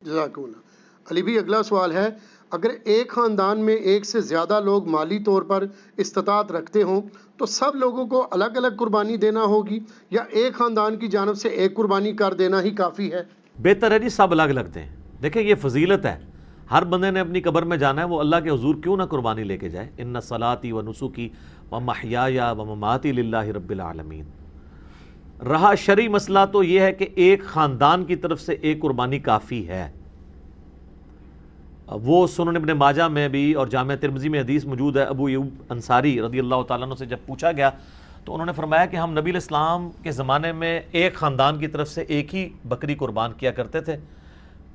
جزاک اللہ۔ علی بھی اگلا سوال ہے، اگر ایک خاندان میں ایک سے زیادہ لوگ مالی طور پر استطاعت رکھتے ہوں تو سب لوگوں کو الگ الگ قربانی دینا ہوگی یا ایک خاندان کی جانب سے ایک قربانی کر دینا ہی کافی ہے؟ بہتر ہے جی سب الگ الگ دیں۔ دیکھیں یہ فضیلت ہے، ہر بندے نے اپنی قبر میں جانا ہے، وہ اللہ کے حضور کیوں نہ قربانی لے کے جائے۔ ان صلاتی و نسکی و محیایا و مماتی للہ رب العالمین۔ رہا شرعی مسئلہ تو یہ ہے کہ ایک خاندان کی طرف سے ایک قربانی کافی ہے۔ وہ سنن ابن ماجہ میں بھی اور جامع ترمذی میں حدیث موجود ہے، ابو ایوب انصاری رضی اللہ تعالیٰ عنہ سے جب پوچھا گیا تو انہوں نے فرمایا کہ ہم نبی علیہ السلام کے زمانے میں ایک خاندان کی طرف سے ایک ہی بکری قربان کیا کرتے تھے،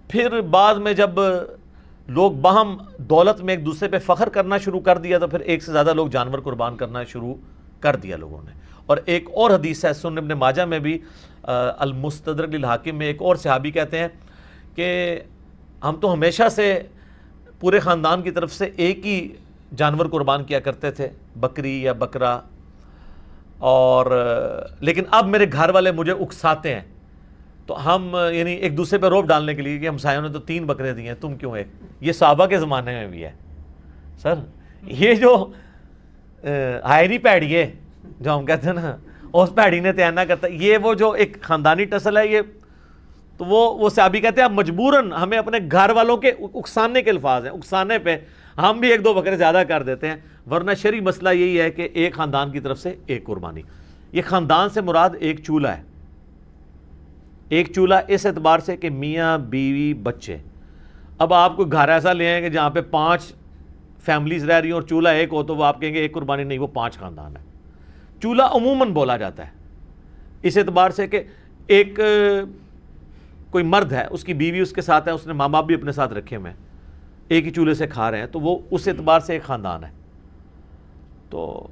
پھر بعد میں جب لوگ باہم دولت میں ایک دوسرے پہ فخر کرنا شروع کر دیا تو پھر ایک سے زیادہ لوگ جانور قربان کرنا شروع کر دیا لوگوں نے۔ اور ایک اور حدیث ہے سنن ابن ماجہ میں بھی، المستدرک للحاکم میں، ایک اور صحابی کہتے ہیں کہ ہم تو ہمیشہ سے پورے خاندان کی طرف سے ایک ہی جانور قربان کیا کرتے تھے، بکری یا بکرا، اور لیکن اب میرے گھر والے مجھے اکساتے ہیں، تو ہم یعنی ایک دوسرے پہ روب ڈالنے کے لیے کہ ہمسایوں نے تو 3 بکرے دیے ہیں، تم کیوں ایک؟ یہ صحابہ کے زمانے میں بھی ہے سر۔ یہ جو ہائری پیڑی ہے جو ہم کہتے ہیں نا، اس پیڑی نے تیار نہ کرتا، یہ وہ جو ایک خاندانی ٹسل ہے، یہ تو وہ صحابی کہتے ہیں اب مجبوراً ہمیں اپنے گھر والوں کے اکسانے کے الفاظ ہیں، اکسانے پہ ہم بھی 1-2 بکرے زیادہ کر دیتے ہیں، ورنہ شرعی مسئلہ یہی ہے کہ ایک خاندان کی طرف سے ایک قربانی۔ یہ خاندان سے مراد ایک چولہا ہے، ایک چولہا اس اعتبار سے کہ میاں بیوی بچے۔ اب آپ کو گھر ایسا لے آئیں کہ جہاں پہ 5 فیملیز رہ رہی ہیں اور چولہا ایک ہو تو وہ آپ کہیں گے ایک قربانی نہیں، وہ 5 خاندان ہے۔ چولہا عموماً بولا جاتا ہے اس اعتبار سے کہ ایک کوئی مرد ہے، اس کی بیوی اس کے ساتھ ہے، اس نے ماں باپ بھی اپنے ساتھ رکھے ہوئے ہیں، ایک ہی چولہے سے کھا رہے ہیں، تو وہ اس اعتبار سے ایک خاندان ہے۔ تو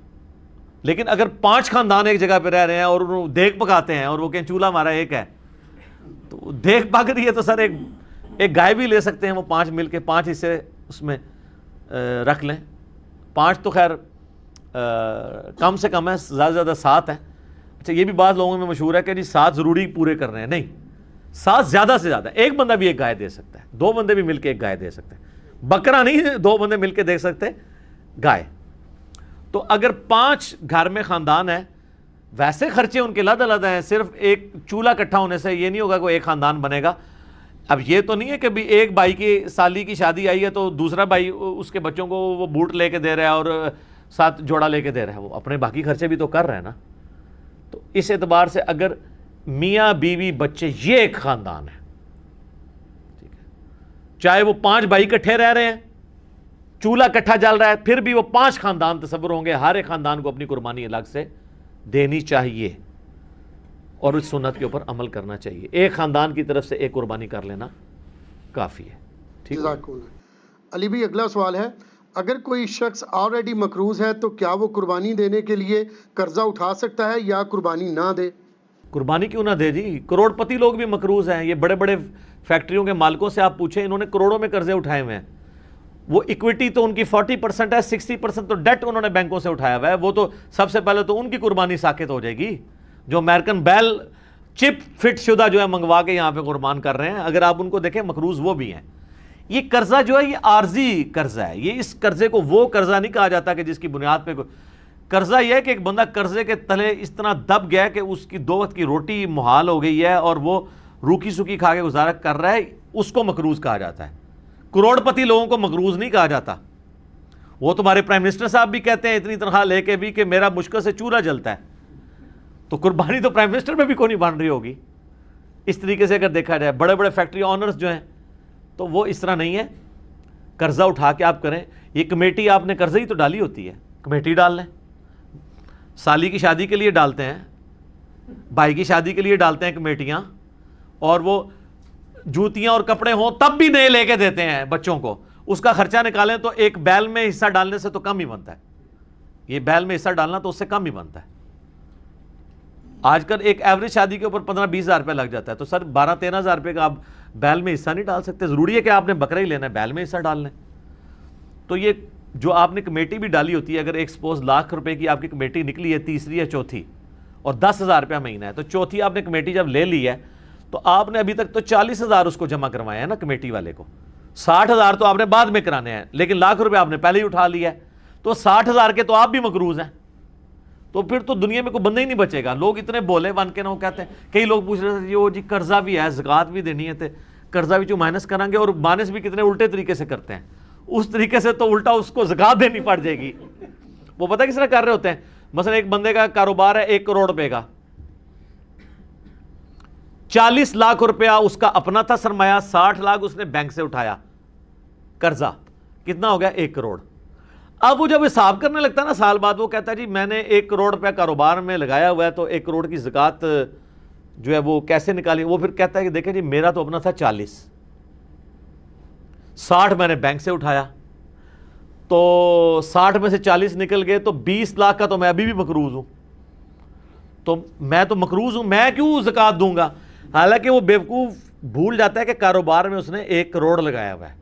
لیکن اگر 5 خاندان ایک جگہ پہ رہ رہے ہیں اور وہ دیگ پکاتے ہیں اور وہ کہیں چولہا ہمارا ایک ہے، تو دیگ پک رہی ہے تو سر ایک گائے بھی لے سکتے ہیں، وہ 5 مل کے 5 حصے اس میں رکھ لیں۔ 5 تو خیر کم سے کم ہے، زیادہ سے زیادہ 7 ہے۔ اچھا یہ بھی بعض لوگوں میں مشہور ہے کہ جی 7 ضروری پورے کر رہے ہیں، نہیں، 7 زیادہ سے زیادہ، ایک بندہ بھی ایک گائے دے سکتا ہے، 2 بندے بھی مل کے ایک گائے دے سکتے ہیں، بکرا نہیں 2 بندے مل کے دے سکتے گائے۔ تو اگر 5 گھر میں خاندان ہے، ویسے خرچے ان کے علیحدہ علیحدہ ہیں، صرف ایک چولہا اکٹھا ہونے سے یہ نہیں ہوگا کہ ایک خاندان بنے گا۔ اب یہ تو نہیں ہے کہ بھی ایک بھائی کی سالی کی شادی آئی ہے تو دوسرا بھائی اس کے بچوں کو وہ بوٹ لے کے دے رہا ہے اور 7 جوڑا لے کے دے رہا ہے، وہ اپنے باقی خرچے بھی تو کر رہے ہیں نا۔ تو اس اعتبار سے اگر میاں بیوی بچے یہ ایک خاندان ہے، ٹھیک ہے، چاہے وہ 5 بھائی اکٹھے رہ رہے ہیں، چولہا اکٹھا جل رہا ہے، پھر بھی وہ 5 خاندان تصور ہوں گے، ہر ایک خاندان کو اپنی قربانی الگ سے دینی چاہیے اور اس سنت کے اوپر عمل کرنا چاہیے۔ ایک خاندان کی طرف سے ایک قربانی کر لینا کافی ہے، ٹھیک ہے۔ علی بھی اگلا سوال ہے، اگر کوئی شخص آلریڈی مقروض ہے تو کیا وہ قربانی دینے کے لیے قرضہ اٹھا سکتا ہے یا قربانی نہ دے؟ قربانی کیوں نہ دے جی، کروڑ پتی لوگ بھی مقروض ہیں، یہ بڑے بڑے فیکٹریوں کے مالکوں سے آپ پوچھیں، انہوں نے کروڑوں میں قرضے اٹھائے ہوئے ہیں، وہ ایکویٹی تو ان کی 40% ہے، 60% تو ڈیٹ انہوں نے بینکوں سے اٹھایا ہوا ہے، وہ تو سب سے پہلے تو ان کی قربانی ساقط ہو جائے گی، جو امریکن بیل چپ فٹ شدہ جو ہے منگوا کے یہاں پہ قربان کر رہے ہیں، اگر آپ ان کو دیکھیں مقروض وہ بھی ہیں۔ یہ قرضہ جو ہے یہ عارضی قرضہ ہے، یہ اس قرضے کو وہ قرضہ نہیں کہا جاتا کہ جس کی بنیاد پہ قرضہ یہ ہے کہ ایک بندہ قرضے کے تلے اس طرح دب گیا کہ اس کی 2 وقت کی روٹی محال ہو گئی ہے اور وہ روکی سکی کھا کے گزارا کر رہا ہے، اس کو مقروض کہا جاتا ہے۔ کروڑ پتی لوگوں کو مقروض نہیں کہا جاتا۔ وہ تمہارے پرائم منسٹر صاحب بھی کہتے ہیں اتنی تنخواہ لے کے بھی کہ میرا مشکل سے چولہا جلتا ہے، تو قربانی تو پرائم منسٹر میں بھی کوئی نہیں بن رہی ہوگی۔ اس طریقے سے اگر دیکھا جائے بڑے بڑے فیکٹری آنرز جو ہیں تو وہ اس طرح نہیں ہے، قرضہ اٹھا کے آپ کریں۔ یہ کمیٹی آپ نے قرضے ہی تو ڈالی ہوتی ہے، کمیٹی ڈال لیں، سالی کی شادی کے لیے ڈالتے ہیں، بھائی کی شادی کے لیے ڈالتے ہیں کمیٹیاں، اور وہ جوتیاں اور کپڑے ہوں تب بھی نئے لے کے دیتے ہیں بچوں کو، اس کا خرچہ نکالیں تو ایک بیل میں حصہ ڈالنے سے تو کم ہی بنتا ہے، یہ بیل میں حصہ ڈالنا تو اس سے کم ہی بنتا ہے۔ آج کل ایک ایوریج شادی کے اوپر 15-20 ہزار روپے لگ جاتا ہے، تو سر 12-13 ہزار روپے کا آپ بیل میں حصہ نہیں ڈال سکتے، ضروری ہے کہ آپ نے بکرا ہی لینا ہے، بیل میں حصہ ڈال لیں۔ تو یہ جو آپ نے کمیٹی بھی ڈالی ہوتی ہے، اگر ایک سپوز ₹1,00,000 کی آپ کی کمیٹی نکلی ہے، تیسری یا چوتھی، اور 10,000 روپیہ مہینہ ہے، تو چوتھی آپ نے کمیٹی جب لے لی ہے تو آپ نے ابھی تک تو 40,000 اس کو جمع کروائے ہیں نا کمیٹی والے کو, 60,000 تو آپ نے بعد میں کرانے ہیں, لیکن لاکھ روپے آپ نے پہلے ہی اٹھا لیا ہے, تو 60,000 کے تو آپ بھی مقروض ہیں. تو پھر تو دنیا میں کوئی بندہ ہی نہیں بچے گا. لوگ اتنے بولے بن کے نہ وہ کہتے ہیں, کئی لوگ پوچھ رہے تھے جی قرضہ بھی ہے, زکوٰۃ بھی دینی ہے, قرضہ بھی جو مائنس کریں گے, اور مائنس بھی کتنے الٹے طریقے سے کرتے ہیں, اس طریقے سے تو الٹا اس کو زکوٰۃ دینی پڑ جائے گی. وہ پتہ کس طرح کر رہے ہوتے ہیں, مثلا ایک بندے کا کاروبار ہے 1 کروڑ روپے کا, 40 لاکھ روپیہ اس کا اپنا تھا سرمایہ, 60 لاکھ اس نے بینک سے اٹھایا قرضہ, کتنا ہو گیا 1 کروڑ. اب وہ جب حساب کرنے لگتا ہے نا سال بعد, وہ کہتا ہے جی میں نے 1 کروڑ روپیہ کاروبار میں لگایا ہوا ہے, تو 1 کروڑ کی زکوٰۃ جو ہے وہ کیسے نکالی. وہ پھر کہتا ہے کہ دیکھیں جی میرا تو اپنا تھا 40, 60 میں نے بینک سے اٹھایا, تو 60 میں سے 40 نکل گئے, تو 20 لاکھ کا تو میں ابھی بھی مقروض ہوں, تو میں تو مقروض ہوں, میں کیوں زکوٰۃ دوں گا. حالانکہ وہ بیوقوف بھول جاتا ہے کہ کاروبار میں اس نے 1 کروڑ لگایا ہوا ہے,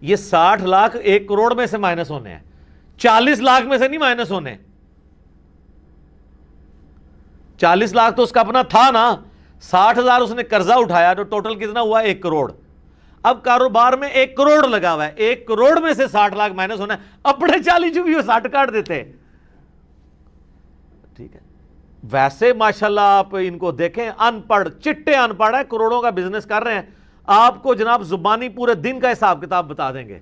یہ 60 لاکھ 1 کروڑ میں سے مائنس ہونے ہیں, 40 لاکھ میں سے نہیں مائنس ہونے. 40 لاکھ تو اس کا اپنا تھا نا, 60,000 اس نے قرضہ اٹھایا, تو ٹوٹل کتنا ہوا 1 کروڑ. اب کاروبار میں 1 کروڑ لگا ہوا ہے, 1 کروڑ میں سے 60 لاکھ مائنس ہونا ہے, اپنے 40 جو بھی وہ 60 کاٹ دیتے. ٹھیک ہے, ویسے ماشاءاللہ آپ ان کو دیکھیں, ان پڑھ چٹے ان پڑھ ہے, کروڑوں کا بزنس کر رہے ہیں, آپ کو جناب زبانی پورے دن کا حساب کتاب بتا دیں گے,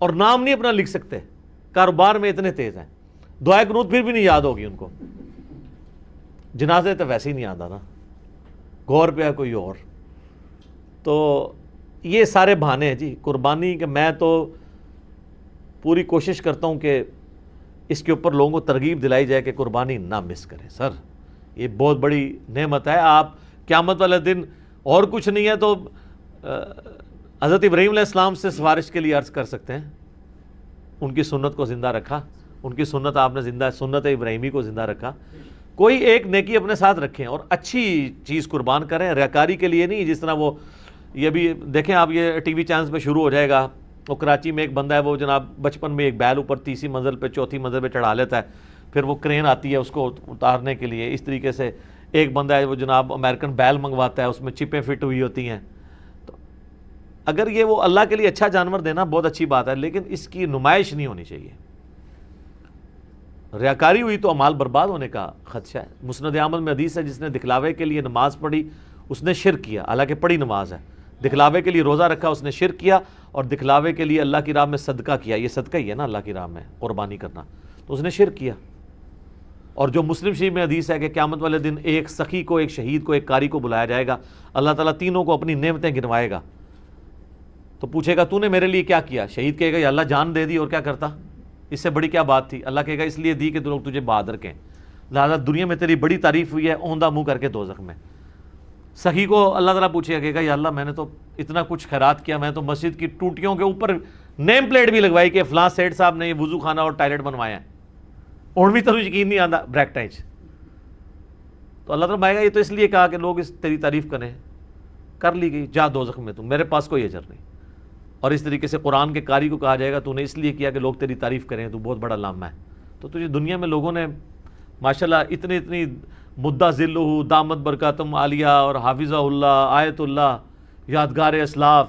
اور نام نہیں اپنا لکھ سکتے, کاروبار میں اتنے تیز ہیں. دعائے قنوت پھر بھی نہیں یاد ہوگی ان کو, جنازے تو ویسے ہی نہیں آتا نا, غور پہ ہے کوئی اور. تو یہ سارے بہانے ہیں جی قربانی کے. میں تو پوری کوشش کرتا ہوں کہ اس کے اوپر لوگوں کو ترغیب دلائی جائے کہ قربانی نہ مس کریں. سر یہ بہت بڑی نعمت ہے. آپ قیامت والے دن اور کچھ نہیں ہے تو حضرت ابراہیم علیہ السلام سے سفارش کے لیے عرض کر سکتے ہیں, ان کی سنت کو زندہ رکھا, ان کی سنت آپ نے زندہ, سنت ابراہیمی کو زندہ رکھا. کوئی ایک نیکی اپنے ساتھ رکھیں اور اچھی چیز قربان کریں, ریاکاری کے لیے نہیں. جس طرح وہ یہ بھی دیکھیں آپ, یہ ٹی وی چینلز پہ شروع ہو جائے گا, وہ کراچی میں ایک بندہ ہے, وہ جناب بچپن میں ایک بیل اوپر 30 منزل پہ 4تھی منزل پہ چڑھا لیتا ہے, پھر وہ کرین آتی ہے اس کو اتارنے کے لیے. اس طریقے سے ایک بندہ ہے وہ جناب امریکن بیل منگواتا ہے, اس میں چپیں فٹ ہوئی ہوتی ہیں. تو اگر یہ وہ اللہ کے لیے اچھا جانور دینا بہت اچھی بات ہے, لیکن اس کی نمائش نہیں ہونی چاہیے. ریاکاری ہوئی تو اعمال برباد ہونے کا خدشہ ہے. مسند احمد میں حدیث ہے, جس نے دکھلاوے کے لیے نماز پڑھی اس نے شرک کیا, حالانکہ پڑھی نماز ہے. دکھلاوے کے لیے روزہ رکھا اس نے شرک کیا, اور دکھلاوے کے لیے اللہ کی راہ میں صدقہ کیا, یہ صدقہ ہی ہے نا اللہ کی راہ میں قربانی کرنا, تو اس نے شرک کیا. اور جو مسلم شریف میں حدیث ہے کہ قیامت والے دن ایک سخی کو, ایک شہید کو, ایک قاری کو بلایا جائے گا, اللہ تعالیٰ تینوں کو اپنی نعمتیں گنوائے گا, تو پوچھے گا تو نے میرے لیے کیا کیا. شہید کہے گا یا اللہ جان دے دی, اور کیا کرتا, اس سے بڑی کیا بات تھی. اللہ کہے گا اس لیے دی کہ لوگ تجھے بہادر کہیں, لہٰذا دنیا میں تیری بڑی تعریف ہوئی ہے, اوندھا منہ کر کے دوزخ میں. سخی کو اللہ تعالیٰ پوچھے گا, کہے گا یا اللہ میں نے تو اتنا کچھ خیرات کیا, میں تو مسجد کی ٹوٹیوں کے اوپر نیم پلیٹ بھی لگوائی کہ فلاں سیٹ صاحب نے یہ وضو خانہ اور ٹائلٹ بنوایا ہے, اور بھی تو یقین نہیں آتا بریکٹائچ. تو اللہ تعالیٰ بھائے گا یہ تو اس لیے کہا کہ لوگ اس تیری تعریف کریں, کر لی گئی, جا دوزخ میں, تم میرے پاس کوئی اجر نہیں. اور اس طریقے سے قرآن کے قاری کو کہا جائے گا تو نے اس لیے کیا کہ لوگ تیری تعریف کریں, تو بہت بڑا لامہ ہے. تو تجھے دنیا میں لوگوں نے ماشاءاللہ اتنی مدہ ذلہ دامت برکاتم عالیہ اور حافظہ اللہ, آیت اللہ, یادگار اسلاف.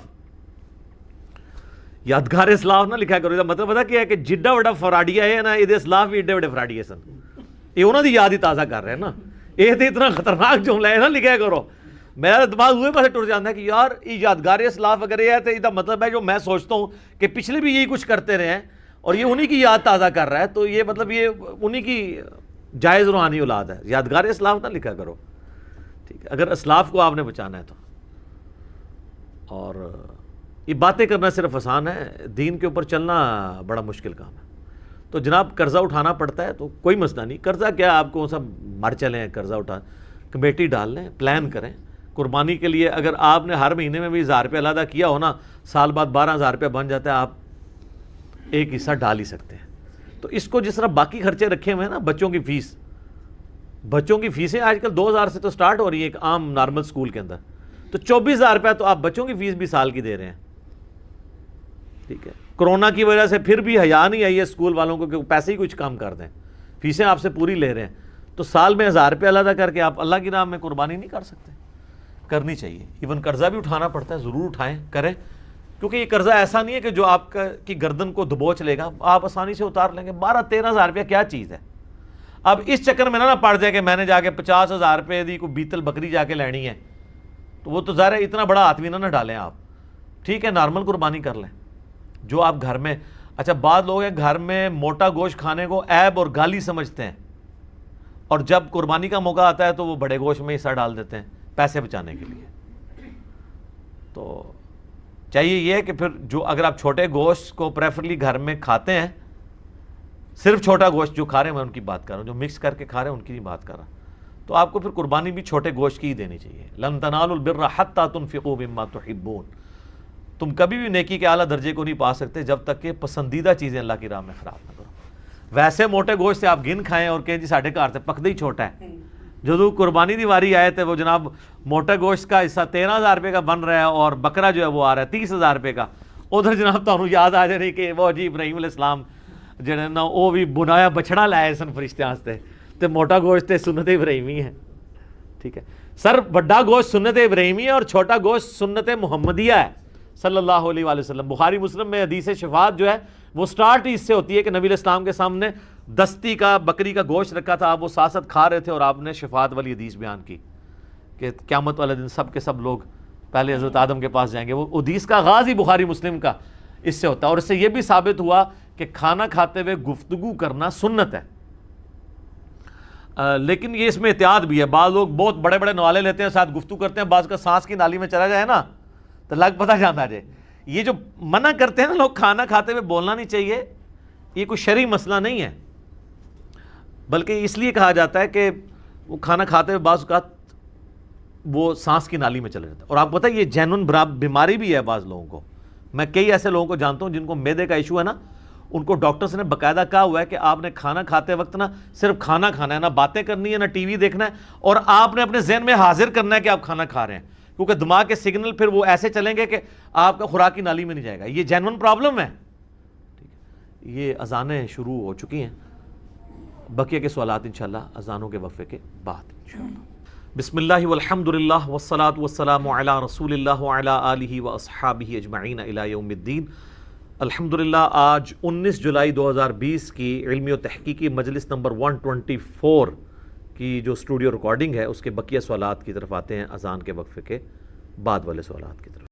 یادگار اسلاف نہ لکھا کرو, مطلب پتا کیا ہے کہ جڈا وڈا فراڈیا ہے نا, یہ اسلاف بھی ایڈے وڈے فراڈیے سن, یہ انہوں دی یاد ہی تازہ کر رہے ہیں نا. یہ تو اتنا خطرناک جملہ ہے نا, لکھا کرو. میرا دماغ ہوئے پاسے ٹوٹ جاتا ہے کہ یار یہ یادگار اسلاف اگر یہ ہے تو یہ مطلب ہے جو میں سوچتا ہوں کہ پچھلے بھی یہی کچھ کرتے رہے ہیں اور یہ انہی کی یاد تازہ کر رہا ہے, تو یہ مطلب یہ انہی کی جائز روحانی اولاد ہے. یادگار اسلاف نہ لکھا کرو, ٹھیک ہے, اگر اسلاف کو آپ نے بچانا ہے تو. اور یہ باتیں کرنا صرف آسان ہے, دین کے اوپر چلنا بڑا مشکل کام ہے. تو جناب قرضہ اٹھانا پڑتا ہے تو کوئی مسئلہ نہیں, قرضہ کیا آپ کو سب مر چلیں, قرضہ اٹھا, کمیٹی ڈال لیں, پلان کریں قربانی کے لیے. اگر آپ نے ہر مہینے میں بھی 1000 روپے علیحدہ کیا ہو نا, سال بعد 12,000 روپے بن جاتا ہے, آپ ایک حصہ ڈال ہی سکتے ہیں. تو اس کو جس طرح باقی خرچے رکھے ہوئے ہیں نا, بچوں کی فیس, بچوں کی فیسیں آج کل 2,000 سے تو سٹارٹ ہو رہی ہیں ایک عام نارمل سکول کے اندر, تو 24,000 روپے تو آپ بچوں کی فیس بھی سال کی دے رہے ہیں. ٹھیک ہے, کرونا کی وجہ سے پھر بھی حیا نہیں آئی ہے اسکول والوں کو کہ پیسے ہی کچھ کم کر دیں, فیسیں آپ سے پوری لے رہے ہیں, تو سال میں 1000 روپے علیحدہ کر کے آپ اللہ کی راہ میں قربانی نہیں کر سکتے. کرنی چاہیے. ایون قرضہ بھی اٹھانا پڑتا ہے, ضرور اٹھائیں, کریں, کیونکہ یہ قرضہ ایسا نہیں ہے کہ جو آپ کی گردن کو دبوچ لے گا, آپ آسانی سے اتار لیں گے. 12-13 ہزار روپیہ کیا چیز ہے. اب اس چکر میں نہ پڑ جائے کہ میں نے جا کے 50,000 روپے دی کوئی بیتل بکری جا کے لینی ہے, تو وہ تو ظاہر ہے اتنا بڑا ہاتھ بھی نہ ڈالیں آپ. ٹھیک ہے, نارمل قربانی کر لیں جو آپ گھر میں. اچھا, بعض لوگ ہیں گھر میں موٹا گوشت کھانے کو عیب اور گالی سمجھتے ہیں, اور جب قربانی کا موقع آتا ہے تو وہ بڑے گوشت میں حصہ ڈال دیتے ہیں پیسے بچانے کے لیے. تو چاہیے یہ کہ پھر جو اگر آپ چھوٹے گوشت کو پریفرلی گھر میں کھاتے ہیں, صرف چھوٹا گوشت جو کھا رہے ہیں, میں ان کی بات کر رہا ہوں, جو مکس کر کے کھا رہے ہیں ان کی نہیں بات کر رہا, تو آپ کو پھر قربانی بھی چھوٹے گوشت کی ہی دینی چاہیے. لن تنالوا البر حتی تنفقوا مما تحبون. تم کبھی بھی نیکی کے اعلیٰ درجے کو نہیں پا سکتے جب تک کہ پسندیدہ چیزیں اللہ کی راہ میں خراب نہ کرو. ویسے موٹے گوشت سے آپ گن کھائیں اور کہیں جی ساڈے گھر سے پکدا ہی چھوٹا ہے. جدو قربانی دی واری آئے تھے وہ جناب موٹے گوشت کا حصہ 13,000 روپے کا بن رہا ہے اور بکرا جو ہے وہ آ رہا ہے 30,000 روپے کا. ادھر جناب تمہیں یاد آ جائے کہ وہ جی ابراہیم علیہ السلام جڑے نا وہ بھی بنایا بچڑا لائے سن فرشتیاں واسطے, تے موٹا گوشت تے سنت ابراہیمی ہے. ٹھیک ہے سر, بڑا گوشت سنت ابراہیمی ہے اور چھوٹا گوشت سنت محمدیہ ہے صلی اللہ علیہ وآلہ وسلم. بخاری مسلم میں حدیث شفاعت جو ہے وہ سٹارٹ ہی اس سے ہوتی ہے کہ نبی علیہ السلام کے سامنے دستی کا بکری کا گوشت رکھا تھا, آپ وہ ساتھ ساتھ کھا رہے تھے اور آپ نے شفاعت والی حدیث بیان کی کہ قیامت والے دن سب کے سب لوگ پہلے حضرت آدم کے پاس جائیں گے. وہ حدیث کا آغاز ہی بخاری مسلم کا اس سے ہوتا ہے, اور اس سے یہ بھی ثابت ہوا کہ کھانا کھاتے ہوئے گفتگو کرنا سنت ہے. لیکن یہ اس میں احتیاط بھی ہے. بعض لوگ بہت بڑے بڑے نوالے لیتے ہیں, ساتھ گفتگو کرتے ہیں, بعض کا سانس کی نالی میں چلا جائے نا تو لگ پتہ جانا جائے. یہ جو منع کرتے ہیں نا لوگ کھانا کھاتے ہوئے بولنا نہیں چاہیے, یہ کوئی شرعی مسئلہ نہیں ہے, بلکہ اس لیے کہا جاتا ہے کہ وہ کھانا کھاتے ہوئے بعض اوقات وہ سانس کی نالی میں چلے جاتا ہے. اور آپ کو پتہ ہے یہ جینون بیماری بھی ہے بعض لوگوں کو. میں کئی ایسے لوگوں کو جانتا ہوں جن کو معدے کا ایشو ہے نا, ان کو ڈاکٹرز نے باقاعدہ کہا ہوا ہے کہ آپ نے کھانا کھاتے وقت نا صرف کھانا کھانا ہے, نہ باتیں کرنی ہے, نہ ٹی وی دیکھنا ہے, اور آپ نے اپنے ذہن میں حاضر کرنا ہے کہ آپ کھانا کھا رہے ہیں, کیونکہ دماغ کے سگنل پھر وہ ایسے چلیں گے کہ آپ کا خوراک کی نالی میں نہیں جائے گا. یہ جینون پرابلم ہے. ٹھیک ہے, یہ اذانیں شروع ہو چکی ہیں, بقیہ کے سوالات انشاءاللہ اذانوں کے وقفے کے بعد انشاءاللہ. بسم اللہ والحمد للہ والصلاة والسلام علی رسول اللہ وعلی آلہ واصحابہ اجمعین الی یوم الدین. الحمدللہ آج 19 جولائی 2020 کی علمی و تحقیقی مجلس نمبر 124 کی جو اسٹوڈیو ریکارڈنگ ہے اس کے بقیہ سوالات کی طرف آتے ہیں اذان کے وقفے کے بعد والے سوالات کی طرف.